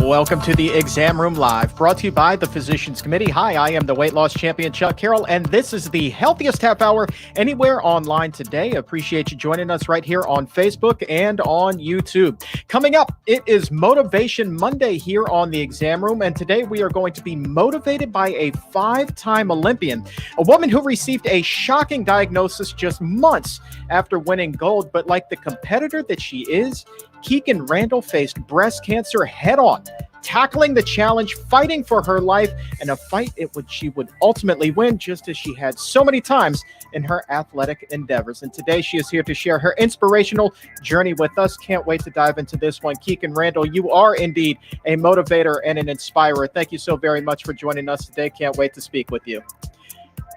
Welcome to the Exam Room Live, brought to you by the Physicians Committee. Hi, I am the weight loss champion, Chuck Carroll, and this is the healthiest half hour anywhere online today. Appreciate you joining us right here on Facebook and on YouTube. Coming up, it is Motivation Monday here on the Exam Room, and today we are going to be motivated by a 5-time Olympian, a woman who received a shocking diagnosis just months after winning gold, but like the competitor that she is, Kikkan Randall faced breast cancer head-on, tackling the challenge, fighting for her life, and a fight she would ultimately win, just as she had so many times in her athletic endeavors. And today she is here to share her inspirational journey with us. Can't wait to dive into this one. Kikkan Randall, you are indeed a motivator and an inspirer. Thank you so very much for joining us today. Can't wait to speak with you.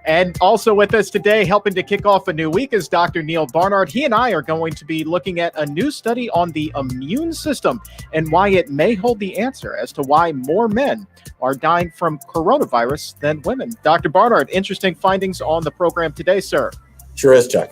And also with us today, helping to kick off a new week, is Dr. Neal Barnard. He and I are going to be looking at a new study on the immune system and why it may hold the answer as to why more men are dying from coronavirus than women. Dr. Barnard, interesting findings on the program today, sir. Sure is, Chuck.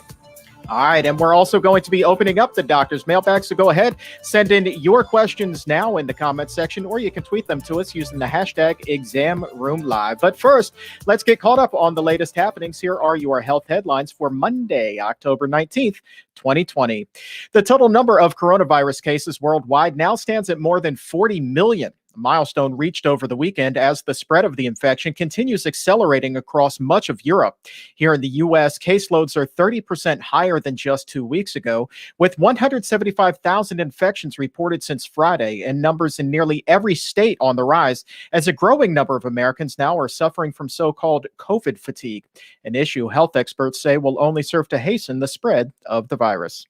All right, and we're also going to be opening up the doctor's mailbag, so go ahead, send in your questions now in the comment section, or you can tweet them to us using the hashtag ExamRoomLive. But first, let's get caught up on the latest happenings. Here are your health headlines for Monday, October 19th, 2020. The total number of coronavirus cases worldwide now stands at more than 40 million. Milestone reached over the weekend as the spread of the infection continues accelerating across much of Europe. Here in the U.S., caseloads are 30% higher than just 2 weeks ago, with 175,000 infections reported since Friday, and numbers in nearly every state on the rise, as a growing number of Americans now are suffering from so-called COVID fatigue, an issue health experts say will only serve to hasten the spread of the virus.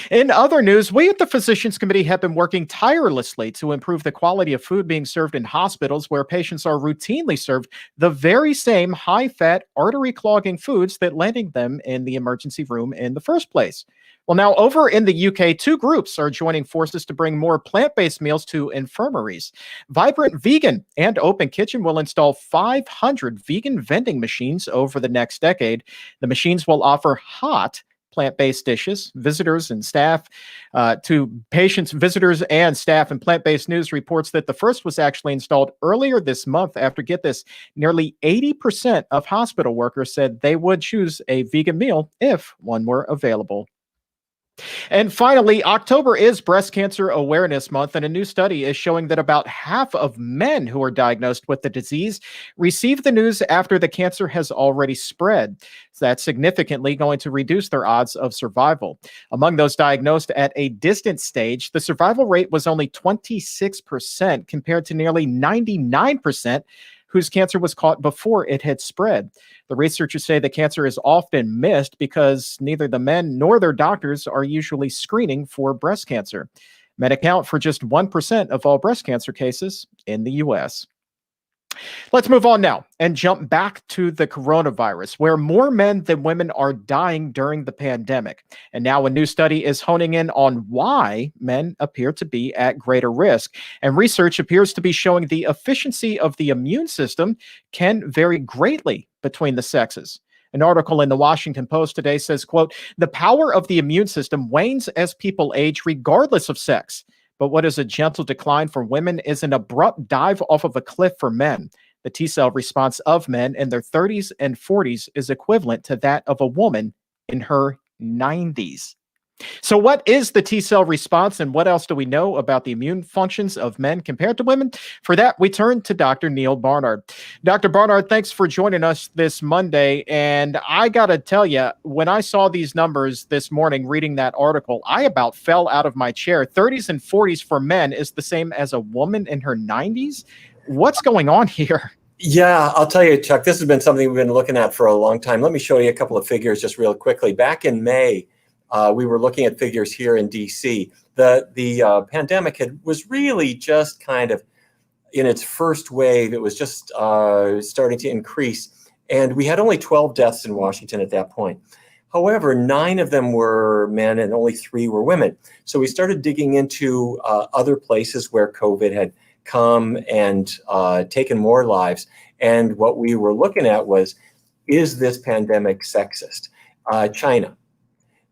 In other news, we at the Physicians Committee have been working tirelessly to improve the quality of food being served in hospitals where patients are routinely served the very same high-fat, artery-clogging foods that landed them in the emergency room in the first place. Well, now over in the UK, 2 groups are joining forces to bring more plant-based meals to infirmaries. Vibrant Vegan and Open Kitchen will install 500 vegan vending machines over the next decade. The machines will offer hot plant-based dishes. Visitors and staff to patients, visitors and staff, and Plant-Based News reports that the first was actually installed earlier this month after, get this, nearly 80% of hospital workers said they would choose a vegan meal if one were available. And finally, October is Breast Cancer Awareness Month, and a new study is showing that about half of men who are diagnosed with the disease receive the news after the cancer has already spread. So that's significantly going to reduce their odds of survival. Among those diagnosed at a distant stage, the survival rate was only 26% compared to nearly 99% whose cancer was caught before it had spread. The researchers say the cancer is often missed because neither the men nor their doctors are usually screening for breast cancer. Men account for just 1% of all breast cancer cases in the U.S. Let's move on now and jump back to the coronavirus, where more men than women are dying during the pandemic. And now a new study is honing in on why men appear to be at greater risk. And research appears to be showing the efficiency of the immune system can vary greatly between the sexes. An article in the Washington Post today says, quote, "The power of the immune system wanes as people age regardless of sex. But what is a gentle decline for women is an abrupt dive off of a cliff for men. The T-cell response of men in their 30s and 40s is equivalent to that of a woman in her 90s. So what is the T-cell response, and what else do we know about the immune functions of men compared to women? For that, we turn to Dr. Neal Barnard. Dr. Barnard, thanks for joining us this Monday. And I got to tell you, when I saw these numbers this morning reading that article, I about fell out of my chair. 30s and 40s for men is the same as a woman in her 90s. What's going on here? Yeah, I'll tell you, Chuck, this has been something we've been looking at for a long time. Let me show you a couple of figures just real quickly. Back in May, we were looking at figures here in DC. The pandemic was really just kind of in its first wave. It was just starting to increase. And we had only 12 deaths in Washington at that point. However, 9 of them were men and only 3 were women. So we started digging into other places where COVID had come and taken more lives. And what we were looking at was, is this pandemic sexist? China.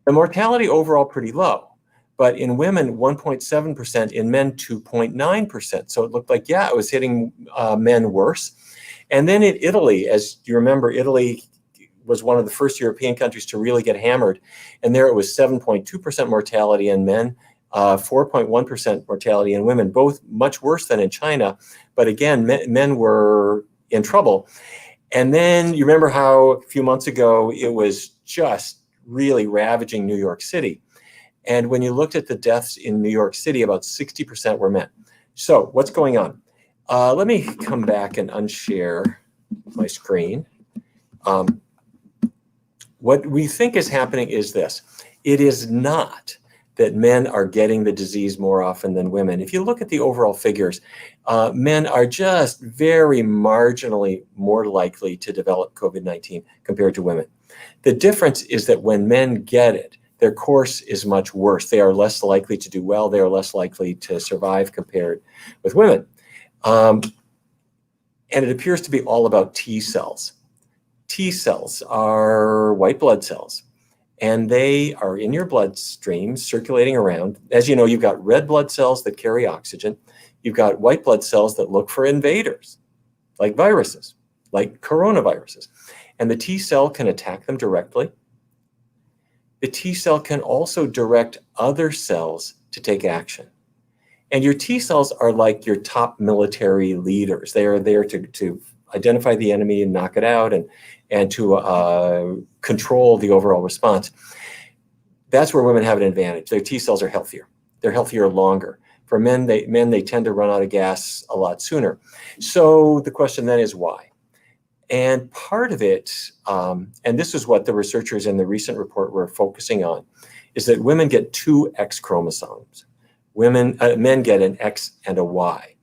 The mortality overall pretty low, But in women, 1.7%, in men, 2.9%. So it looked like, yeah, it was hitting men worse. And then in Italy, as you remember, Italy was one of the first European countries to really get hammered. And there it was 7.2% mortality in men, 4.1% mortality in women, both much worse than in China. But again, men were in trouble. And then you remember how a few months ago, it was just really ravaging New York City. And when you looked at the deaths in New York City, about 60% were men. So what's going on? Let me come back and unshare my screen. What we think is happening is this. It is not that men are getting the disease more often than women. If you look at the overall figures, men are just very marginally more likely to develop COVID-19 compared to women. The difference is that when men get it, their course is much worse. They are less likely to do well. They are less likely to survive compared with women. And it appears to be all about T cells. T cells are white blood cells, and they are in your bloodstream circulating around. As you know, you've got red blood cells that carry oxygen. You've got white blood cells that look for invaders, like viruses, like coronaviruses. And the T cell can attack them directly. The T cell can also direct other cells to take action. And your T cells are like your top military leaders. They are there to identify the enemy and knock it out and to control the overall response. That's where women have an advantage. Their T cells are healthier. They're healthier longer. For men, they tend to run out of gas a lot sooner. So the question then is why? And part of it, and this is what the researchers in the recent report were focusing on, is that women get 2 X chromosomes. Men get an X and a Y.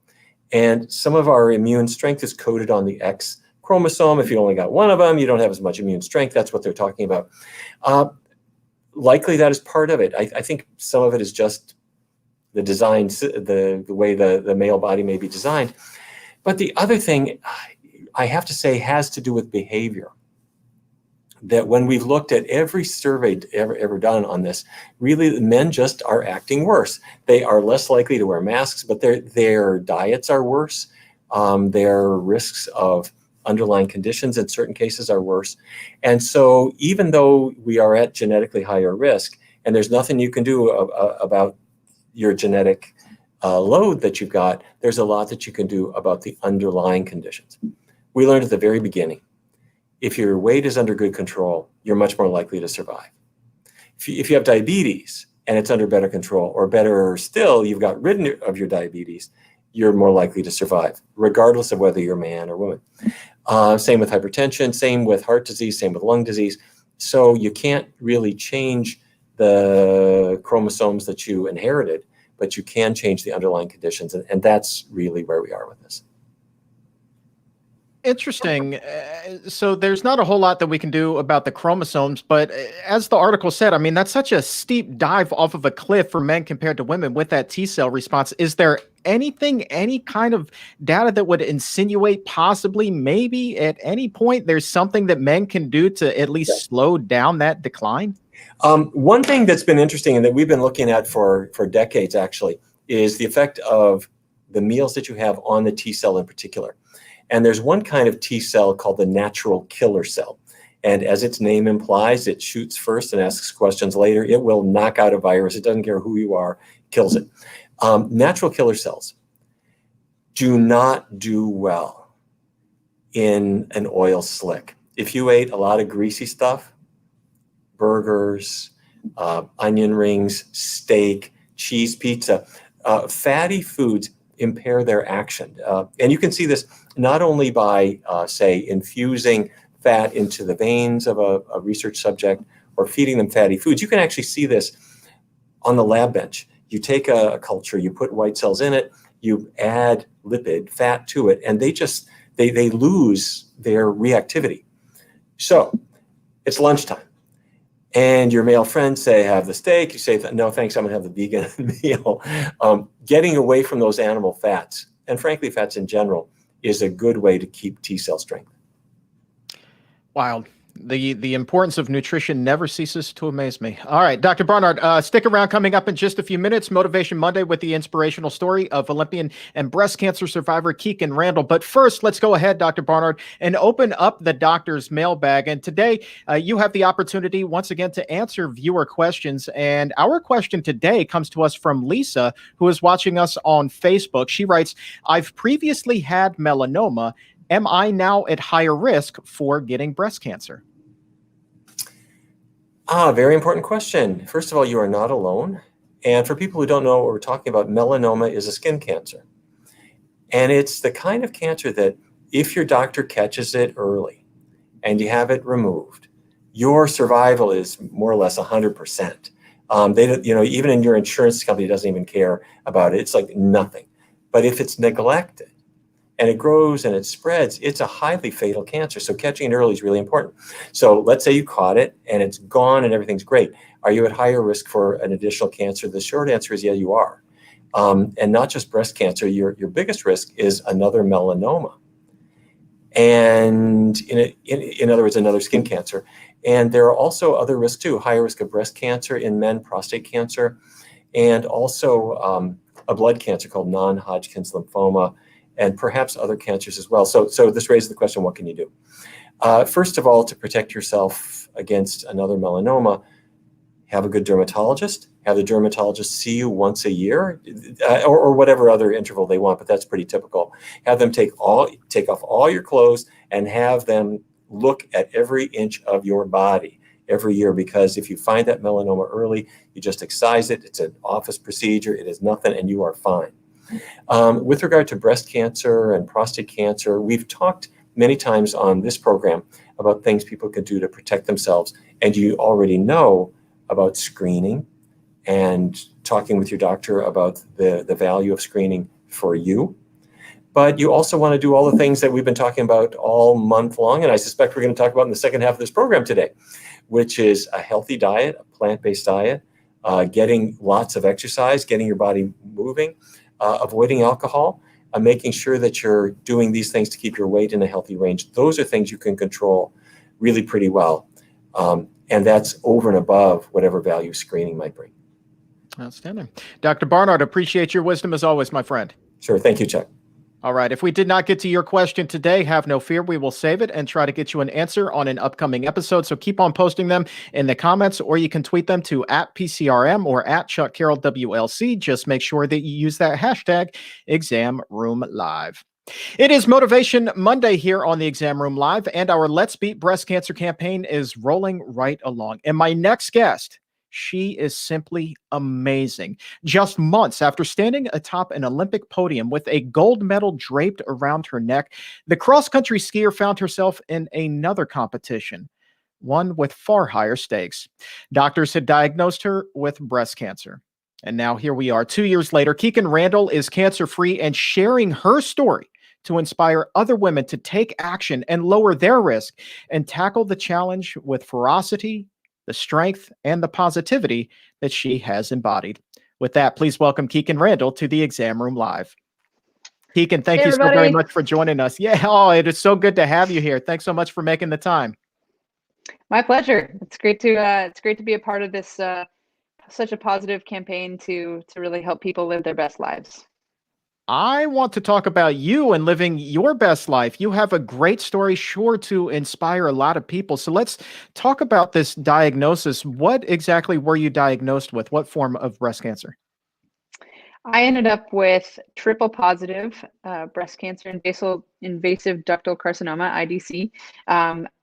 And some of our immune strength is coded on the X chromosome. If you only got one of them, you don't have as much immune strength. That's what they're talking about. Likely that is part of it. I think some of it is just the design, the way the male body may be designed. But the other thing, I have to say, has to do with behavior. That when we've looked at every survey ever done on this, really men just are acting worse. They are less likely to wear masks, but their diets are worse. Their risks of underlying conditions in certain cases are worse. And so even though we are at genetically higher risk, and there's nothing you can do about your genetic load that you've got, there's a lot that you can do about the underlying conditions. We learned at the very beginning, if your weight is under good control, you're much more likely to survive. If you have diabetes and it's under better control, or better still, you've got rid of your diabetes, you're more likely to survive, regardless of whether you're a man or woman. Same with hypertension, same with heart disease, same with lung disease. So you can't really change the chromosomes that you inherited, but you can change the underlying conditions. And that's really where we are with this. Interesting. So there's not a whole lot that we can do about the chromosomes, but as the article said, I mean, that's such a steep dive off of a cliff for men compared to women with that T cell response. Is there anything, any kind of data that would insinuate possibly, maybe at any point, there's something that men can do to at least slow down that decline? One thing that's been interesting and that we've been looking at for decades, actually, is the effect of the meals that you have on the T cell in particular. And there's one kind of T cell called the natural killer cell. And as its name implies, it shoots first and asks questions later. It will knock out a virus. It doesn't care who you are, kills it. Natural killer cells do not do well in an oil slick. If you ate a lot of greasy stuff, burgers, onion rings, steak, cheese, pizza, fatty foods impair their action. And you can see this not only by, say, infusing fat into the veins of a research subject or feeding them fatty foods. You can actually see this on the lab bench. You take a culture, you put white cells in it, you add lipid fat to it, and they lose their reactivity. So it's lunchtime. And your male friends say, have the steak. You say, no, thanks, I'm going to have the vegan meal. Getting away from those animal fats, and frankly, fats in general, is a good way to keep T cell strength. Wild. The importance of nutrition never ceases to amaze me. All right, Dr. Barnard, stick around. Coming up in just a few minutes, Motivation Monday with the inspirational story of Olympian and breast cancer survivor Kikkan Randall. But first, let's go ahead, Dr. Barnard, and open up the doctor's mailbag. And today, you have the opportunity once again to answer viewer questions. And our question today comes to us from Lisa, who is watching us on Facebook. She writes, "I've previously had melanoma. Am I now at higher risk for getting breast cancer?" Very important question. First of all, you are not alone. And for people who don't know what we're talking about, melanoma is a skin cancer. And it's the kind of cancer that if your doctor catches it early and you have it removed, your survival is more or less 100%. They don't, even in your insurance company doesn't even care about it. It's like nothing. But if it's neglected and it grows and it spreads, it's a highly fatal cancer. So catching it early is really important. So let's say you caught it and it's gone and everything's great. Are you at higher risk for an additional cancer? The short answer is, yeah, you are. And not just breast cancer, your biggest risk is another melanoma. And in other words, another skin cancer. And there are also other risks too, higher risk of breast cancer in men, prostate cancer, and also a blood cancer called non-Hodgkin's lymphoma, and perhaps other cancers as well. So this raises the question, what can you do? First of all, to protect yourself against another melanoma, have a good dermatologist. Have the dermatologist see you once a year, or whatever other interval they want, but that's pretty typical. Have them take off all your clothes and have them look at every inch of your body every year, because if you find that melanoma early, you just excise it. It's an office procedure. It is nothing, and you are fine. With regard to breast cancer and prostate cancer, we've talked many times on this program about things people can do to protect themselves, and you already know about screening and talking with your doctor about the value of screening for you. But you also want to do all the things that we've been talking about all month long, and I suspect we're going to talk about in the second half of this program today, which is a healthy diet, a plant-based diet, getting lots of exercise, getting your body moving, avoiding alcohol, making sure that you're doing these things to keep your weight in a healthy range. Those are things you can control really pretty well. And that's over and above whatever value screening might bring. Outstanding. Dr. Barnard, appreciate your wisdom as always, my friend. Sure. Thank you, Chuck. All right. If we did not get to your question today, have no fear. We will save it and try to get you an answer on an upcoming episode. So keep on posting them in the comments, or you can tweet them to @PCRM or @ChuckCarrollWLC. Just make sure that you use that hashtag ExamRoomLive. It is Motivation Monday here on the Exam Room Live, and our Let's Beat Breast Cancer campaign is rolling right along. And my next guest, she is simply amazing. Just months after standing atop an Olympic podium with a gold medal draped around her neck, the cross-country skier found herself in another competition, one with far higher stakes. Doctors had diagnosed her with breast cancer. And now here we are, 2 years later. Kikkan Randall is cancer-free and sharing her story to inspire other women to take action and lower their risk and tackle the challenge with ferocity, the strength, and the positivity that she has embodied. With that, please welcome Kikkan Randall to the Exam Room Live. Kikkan, thank you so very much for joining us. Yeah, it is so good to have you here. Thanks so much for making the time. My pleasure. It's great to be a part of this such a positive campaign to really help people live their best lives. I want to talk about you and living your best life. You have a great story, sure to inspire a lot of people. So let's talk about this diagnosis. What exactly were you diagnosed with? What form of breast cancer? I ended up with triple positive breast cancer, invasive ductal carcinoma, IDC.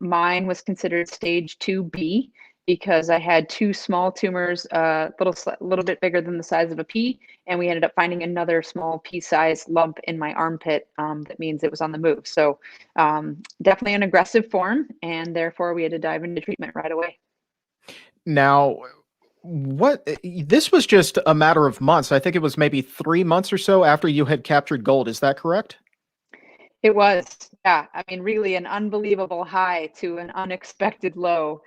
Mine was considered stage 2B because I had two small tumors, little bit bigger than the size of a pea, and we ended up finding another small pea-sized lump in my armpit. That means it was on the move. So definitely an aggressive form, and therefore we had to dive into treatment right away. Now, this was just a matter of months. I think it was maybe 3 months or so after you had captured gold. Is that correct? It was, yeah. I mean, really an unbelievable high to an unexpected low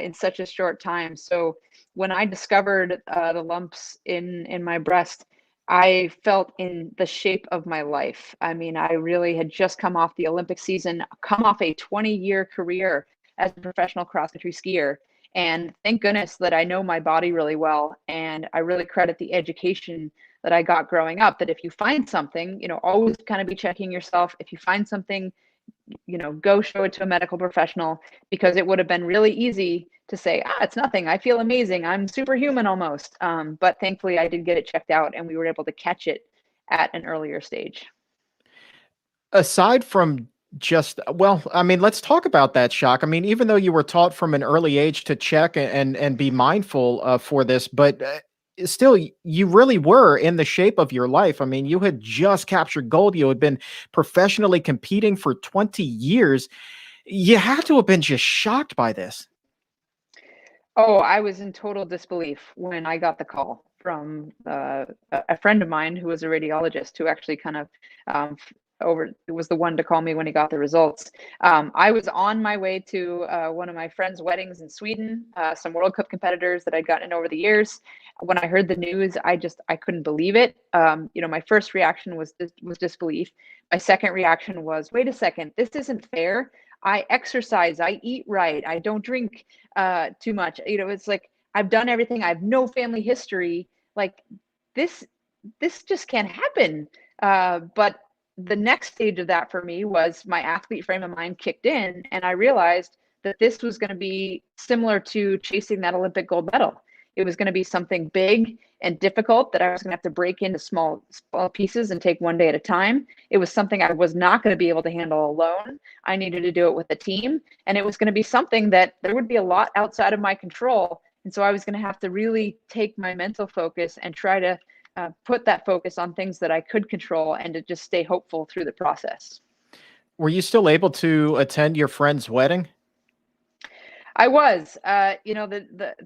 in such a short time. So when I discovered the lumps in my breast, I felt in the shape of my life. I mean, I really had just come off the Olympic season, come off a 20-year career as a professional cross-country skier. And thank goodness that I know my body really well. And I really credit the education that I got growing up, that if you find something, always kind of be checking yourself. If you find something, go show it to a medical professional, because it would have been really easy to say, it's nothing. I feel amazing. I'm superhuman almost. But thankfully I did get it checked out and we were able to catch it at an earlier stage. Aside from let's talk about that shock. I mean, even though you were taught from an early age to check and be mindful for this, but still, you really were in the shape of your life. I mean, you had just captured gold. You had been professionally competing for 20 years. You had to have been just shocked by this. Oh, I was in total disbelief when I got the call from a friend of mine who was a radiologist, who actually kind of was the one to call me when he got the results. I was on my way to one of my friend's weddings in Sweden, some World Cup competitors that I'd gotten over the years. When I heard the news, I couldn't believe it. My first reaction was disbelief. My second reaction was, wait a second, this isn't fair. I exercise, I eat right, I don't drink too much. It's like, I've done everything. I have no family history. Like this just can't happen. But the next stage of that for me was my athlete frame of mind kicked in, and I realized that this was going to be similar to chasing that Olympic gold medal. It was going to be something big and difficult that I was going to have to break into small pieces and take one day at a time. It was something I was not going to be able to handle alone. I needed to do it with a team, and it was going to be something that there would be a lot outside of my control. And so I was going to have to really take my mental focus and try to put that focus on things that I could control and to just stay hopeful through the process. Were you still able to attend your friend's wedding? I was,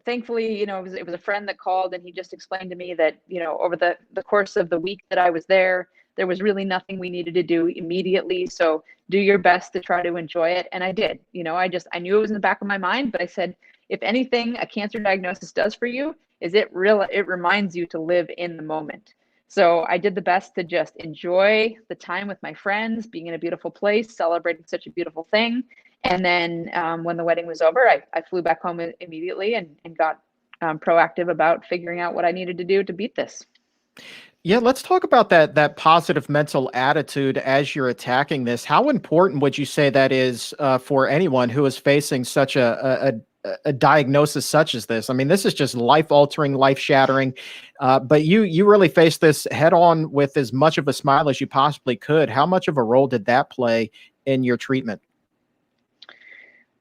thankfully, it was a friend that called, and he just explained to me that, over the course of the week that I was there was really nothing we needed to do immediately. So do your best to try to enjoy it. And I did. I knew it was in the back of my mind, but I said, if anything a cancer diagnosis does for you, is it reminds you to live in the moment. So I did the best to just enjoy the time with my friends, being in a beautiful place, celebrating such a beautiful thing. And then when the wedding was over, I flew back home immediately and got proactive about figuring out what I needed to do to beat this. Yeah, let's talk about that positive mental attitude as you're attacking this. How important would you say that is for anyone who is facing such a diagnosis such as this? I mean, this is just life-altering, life-shattering, but you really faced this head-on with as much of a smile as you possibly could. How much of a role did that play in your treatment?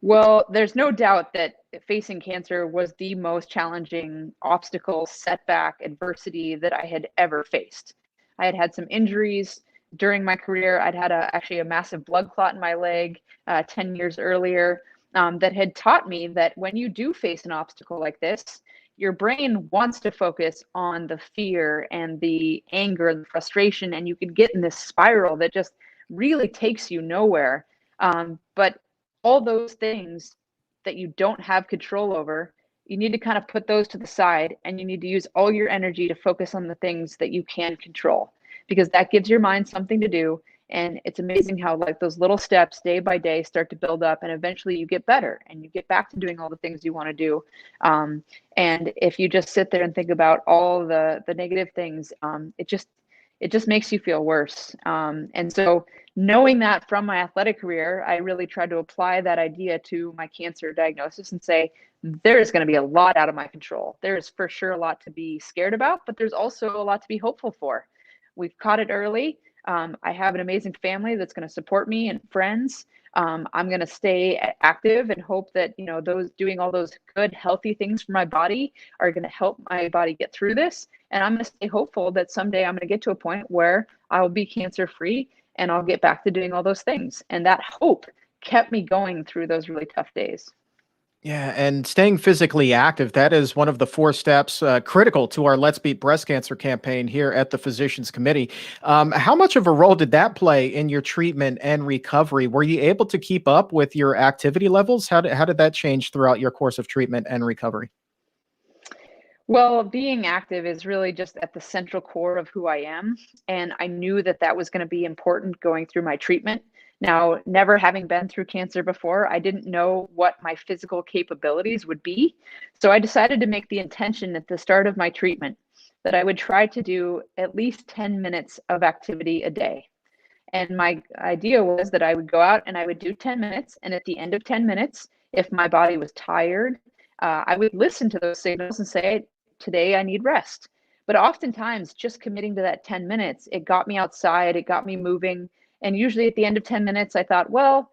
Well, there's no doubt that facing cancer was the most challenging obstacle, setback, adversity that I had ever faced. I had had some injuries during my career. I'd had actually a massive blood clot in my leg 10 years earlier that had taught me that when you do face an obstacle like this, your brain wants to focus on the fear and the anger and the frustration, and you can get in this spiral that just really takes you nowhere. But all those things that you don't have control over, you need to kind of put those to the side, and you need to use all your energy to focus on the things that you can control, because that gives your mind something to do. And it's amazing how like those little steps day by day start to build up, and eventually you get better and you get back to doing all the things you want to do. And if you just sit there and think about all the negative things, it just makes you feel worse. And so knowing that from my athletic career, I really tried to apply that idea to my cancer diagnosis and say, there is going to be a lot out of my control. There is for sure a lot to be scared about, but there's also a lot to be hopeful for. We've caught it early. I have an amazing family that's going to support me and friends. I'm going to stay active and hope that, those doing all those good, healthy things for my body are going to help my body get through this. And I'm going to stay hopeful that someday I'm going to get to a point where I will be cancer free and I'll get back to doing all those things. And that hope kept me going through those really tough days. Yeah, and staying physically active, that is one of the 4 steps critical to our Let's Beat Breast Cancer campaign here at the Physicians Committee. How much of a role did that play in your treatment and recovery? Were you able to keep up with your activity levels? How did that change throughout your course of treatment and recovery? Well, being active is really just at the central core of who I am. And I knew that that was going to be important going through my treatment. Now, never having been through cancer before, I didn't know what my physical capabilities would be. So I decided to make the intention at the start of my treatment that I would try to do at least 10 minutes of activity a day. And my idea was that I would go out and I would do 10 minutes. And at the end of 10 minutes, if my body was tired, I would listen to those signals and say, today I need rest. But oftentimes, just committing to that 10 minutes, it got me outside, it got me moving. And usually at the end of 10 minutes, I thought, well,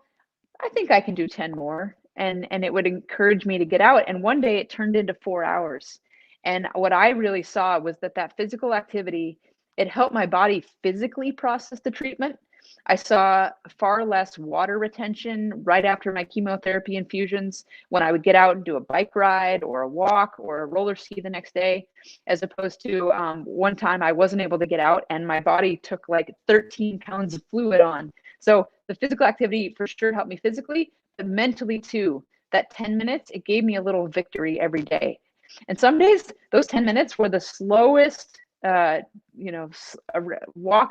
I think I can do 10 more. And it would encourage me to get out. And one day it turned into 4 hours. And what I really saw was that that physical activity, it helped my body physically process the treatment. I saw far less water retention right after my chemotherapy infusions when I would get out and do a bike ride or a walk or a roller ski the next day, as opposed to one time I wasn't able to get out and my body took like 13 pounds of fluid on. So the physical activity for sure helped me physically, but mentally too. That 10 minutes, it gave me a little victory every day. And some days, those 10 minutes were the slowest, walk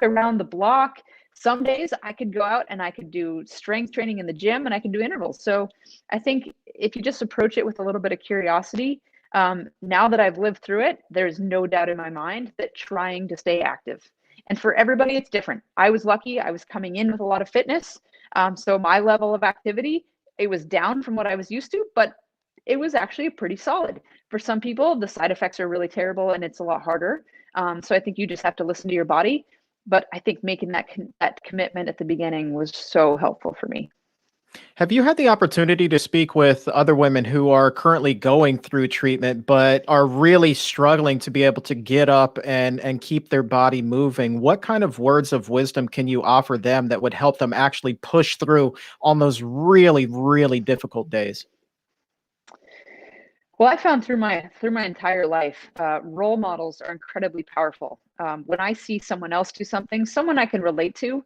around the block. Some days I could go out and I could do strength training in the gym and I can do intervals. So I think if you just approach it with a little bit of curiosity, now that I've lived through it, there's no doubt in my mind that trying to stay active. And for everybody, it's different. I was lucky. I was coming in with a lot of fitness. So my level of activity, it was down from what I was used to, but it was actually pretty solid. For some people, the side effects are really terrible and it's a lot harder. So I think you just have to listen to your body. But I think making that commitment at the beginning was so helpful for me. Have you had the opportunity to speak with other women who are currently going through treatment, but are really struggling to be able to get up and keep their body moving? What kind of words of wisdom can you offer them that would help them actually push through on those really, really difficult days? Well, I found through my entire life, role models are incredibly powerful. When I see someone else do something, someone I can relate to,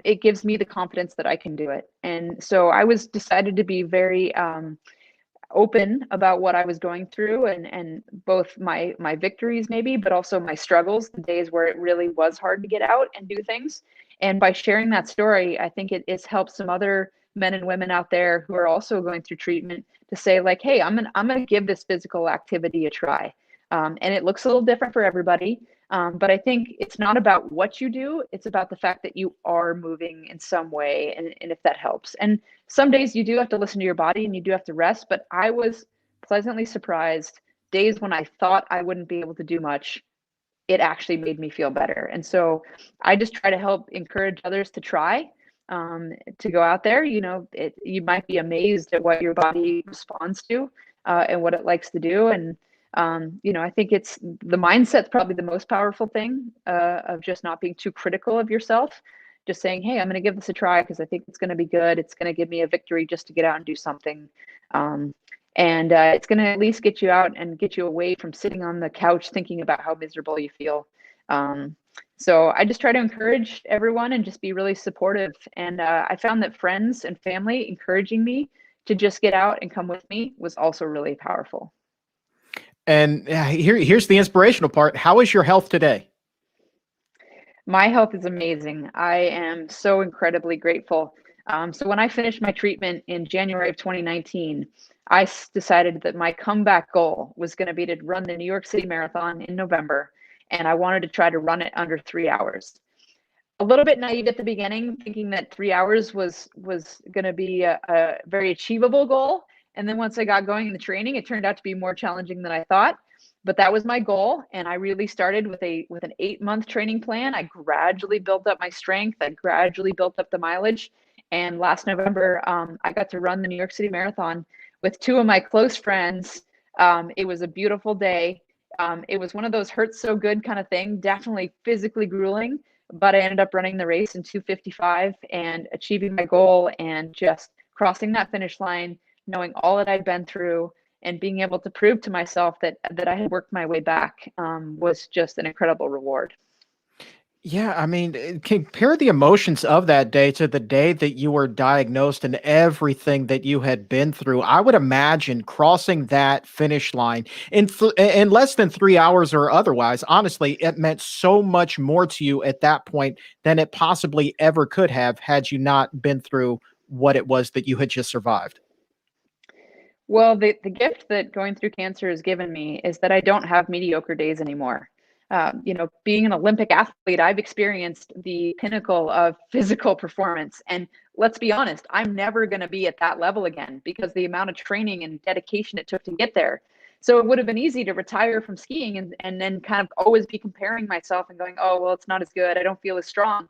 it gives me the confidence that I can do it. And so I was decided to be very open about what I was going through, and both my victories maybe, but also my struggles, the days where it really was hard to get out and do things. And by sharing that story, I think it's helped some other men and women out there who are also going through treatment to say like, hey, I'm gonna give this physical activity a try. And it looks a little different for everybody. But I think it's not about what you do, it's about the fact that you are moving in some way, and if that helps. And some days you do have to listen to your body and you do have to rest, but I was pleasantly surprised. Days when I thought I wouldn't be able to do much, it actually made me feel better. And so I just try to help encourage others to try, to go out there. You might be amazed at what your body responds to, and what it likes to do. And I think it's the mindset's probably the most powerful thing, of just not being too critical of yourself. Just saying, hey, I'm going to give this a try because I think it's going to be good. It's going to give me a victory just to get out and do something. And it's going to at least get you out and get you away from sitting on the couch thinking about how miserable you feel. So I just try to encourage everyone and just be really supportive. And I found that friends and family encouraging me to just get out and come with me was also really powerful. And here's the inspirational part. How is your health today? My health is amazing. I am so incredibly grateful. So when I finished my treatment in January of 2019, I decided that my comeback goal was going to be to run the New York City Marathon in November, and I wanted to try to run it under 3 hours. A little bit naive at the beginning, thinking that 3 hours was going to be a very achievable goal. And then once I got going in the training, it turned out to be more challenging than I thought. But that was my goal, and I really started with an 8-month training plan. I gradually built up my strength. I gradually built up the mileage. And last November, I got to run the New York City Marathon with two of my close friends. It was a beautiful day. It was one of those hurts so good kind of thing, definitely physically grueling, but I ended up running the race in 2:55 and achieving my goal and just crossing that finish line, knowing all that I'd been through and being able to prove to myself that I had worked my way back, was just an incredible reward. Yeah, I mean, compare the emotions of that day to the day that you were diagnosed and everything that you had been through. I would imagine crossing that finish line in less than 3 hours or otherwise. Honestly, it meant so much more to you at that point than it possibly ever could have had you not been through what it was that you had just survived. Well, the gift that going through cancer has given me is that I don't have mediocre days anymore. Being an Olympic athlete, I've experienced the pinnacle of physical performance. And let's be honest, I'm never going to be at that level again because the amount of training and dedication it took to get there. So it would have been easy to retire from skiing and then kind of always be comparing myself and going, oh, well, it's not as good. I don't feel as strong.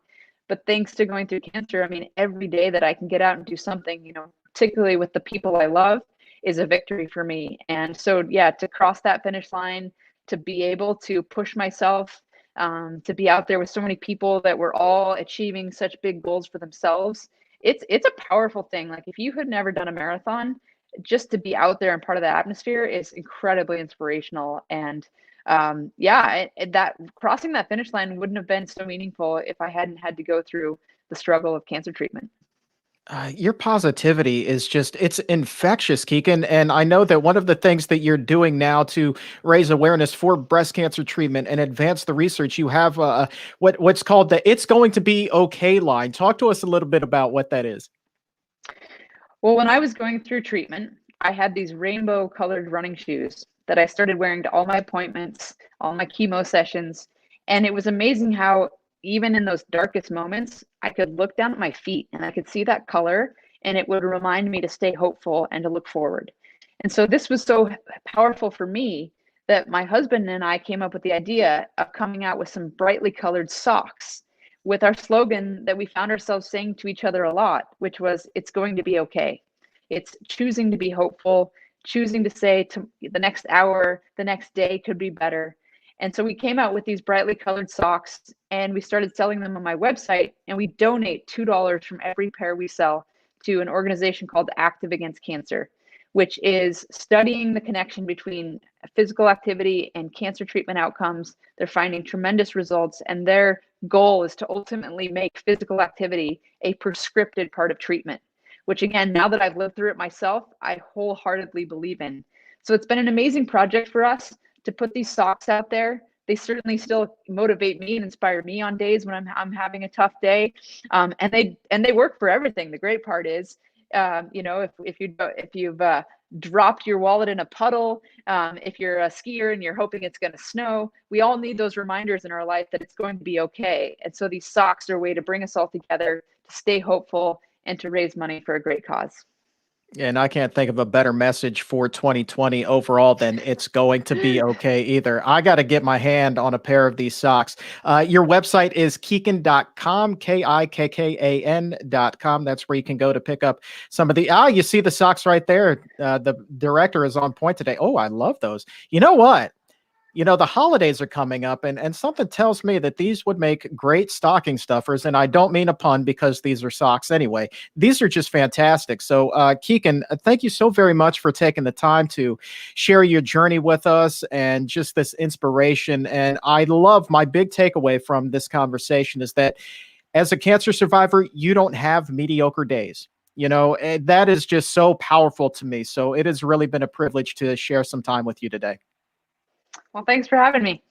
But thanks to going through cancer, I mean, every day that I can get out and do something, particularly with the people I love, is a victory for me. And so, yeah, to cross that finish line, to be able to push myself, to be out there with so many people that were all achieving such big goals for themselves, it's a powerful thing. Like if you had never done a marathon, just to be out there and part of the atmosphere is incredibly inspirational. And that crossing that finish line wouldn't have been so meaningful if I hadn't had to go through the struggle of cancer treatment. Your positivity is it's infectious, Keegan. And I know that one of the things that you're doing now to raise awareness for breast cancer treatment and advance the research, you have what's called the It's Going to Be Okay line. Talk to us a little bit about what that is. Well, when I was going through treatment, I had these rainbow colored running shoes that I started wearing to all my appointments, all my chemo sessions. And it was amazing how, even in those darkest moments, I could look down at my feet and I could see that color, and it would remind me to stay hopeful and to look forward. And so this was so powerful for me that my husband and I came up with the idea of coming out with some brightly colored socks with our slogan that we found ourselves saying to each other a lot, which was, it's going to be okay. It's choosing to be hopeful, choosing to say to the next hour, the next day could be better. And so we came out with these brightly colored socks and we started selling them on my website, and we donate $2 from every pair we sell to an organization called Active Against Cancer, which is studying the connection between physical activity and cancer treatment outcomes. They're finding tremendous results, and their goal is to ultimately make physical activity a prescripted part of treatment, which again, now that I've lived through it myself, I wholeheartedly believe in. So it's been an amazing project for us to put these socks out there. They certainly still motivate me and inspire me on days when I'm having a tough day, and they work for everything. The great part is, if you've dropped your wallet in a puddle, if you're a skier and you're hoping it's going to snow, we all need those reminders in our life that it's going to be okay. And so these socks are a way to bring us all together, to stay hopeful, and to raise money for a great cause. And I can't think of a better message for 2020 overall than it's going to be okay either. I got to get my hand on a pair of these socks. Your website is kikkan.com, KIKKAN.com. That's where you can go to pick up some of you see the socks right there. The director is on point today. Oh, I love those. You know what? The holidays are coming up, and something tells me that these would make great stocking stuffers. And I don't mean a pun because these are socks anyway. These are just fantastic. So, Kikkan, thank you so very much for taking the time to share your journey with us and just this inspiration. And I love my big takeaway from this conversation is that as a cancer survivor, you don't have mediocre days. And that is just so powerful to me. So it has really been a privilege to share some time with you today. Well, thanks for having me.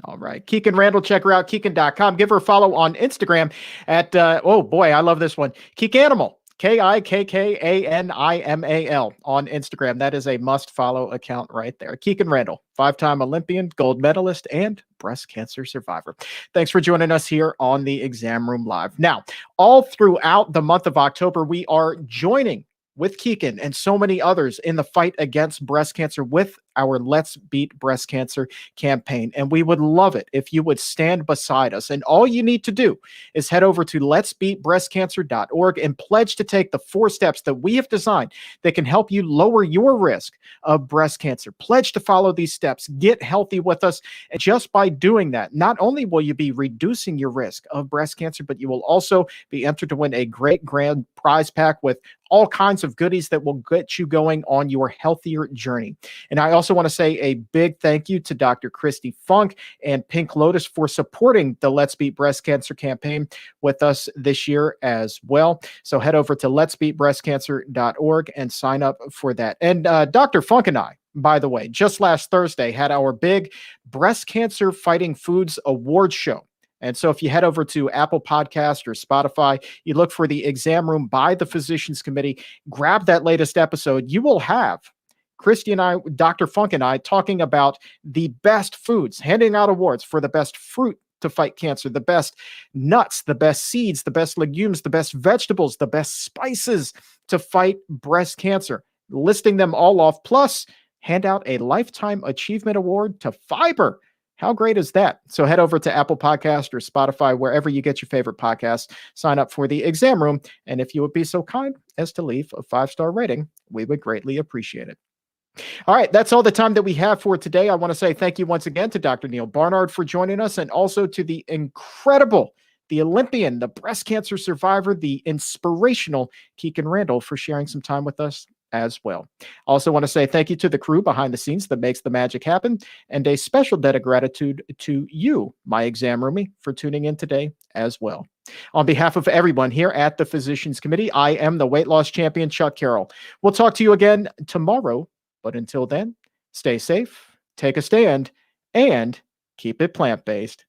All right. Kikkan Randall, check her out, Kikkan.com. Give her a follow on Instagram at, oh boy, I love this one, Kickanimal, KIKKANIMAL on Instagram. That is a must follow account right there. Kikkan Randall, 5-time Olympian, gold medalist, and breast cancer survivor. Thanks for joining us here on the Exam Room Live. Now, all throughout the month of October, we are joining with Kikkan and so many others in the fight against breast cancer with our Let's Beat Breast Cancer campaign. And we would love it if you would stand beside us. And all you need to do is head over to letsbeatbreastcancer.org and pledge to take the 4 steps that we have designed that can help you lower your risk of breast cancer. Pledge to follow these steps. Get healthy with us. And just by doing that, not only will you be reducing your risk of breast cancer, but you will also be entered to win a great grand prize pack with all kinds of goodies that will get you going on your healthier journey. And I also also want to say a big thank you to Dr. Christy Funk and Pink Lotus for supporting the Let's Beat Breast Cancer campaign with us this year as well. So head over to letsbeatbreastcancer.org and sign up for that. And Dr. Funk and I, by the way, just last Thursday had our big Breast Cancer Fighting Foods Awards show. And so if you head over to Apple Podcast or Spotify, you look for the Exam Room by the Physicians Committee, grab that latest episode. You will have Christy and I, Dr. Funk and I, talking about the best foods, handing out awards for the best fruit to fight cancer, the best nuts, the best seeds, the best legumes, the best vegetables, the best spices to fight breast cancer, listing them all off, plus hand out a Lifetime Achievement Award to Fiber. How great is that? So head over to Apple Podcast or Spotify, wherever you get your favorite podcasts, sign up for the Exam Room. And if you would be so kind as to leave a 5-star rating, we would greatly appreciate it. All right, that's all the time that we have for today. I want to say thank you once again to Dr. Neal Barnard for joining us, and also to the incredible, the Olympian, the breast cancer survivor, the inspirational Kikkan Randall for sharing some time with us as well. I also want to say thank you to the crew behind the scenes that makes the magic happen, and a special debt of gratitude to you, my exam roomie, for tuning in today as well. On behalf of everyone here at the Physicians Committee, I am the weight loss champion, Chuck Carroll. We'll talk to you again tomorrow, but until then, stay safe, take a stand, and keep it plant-based.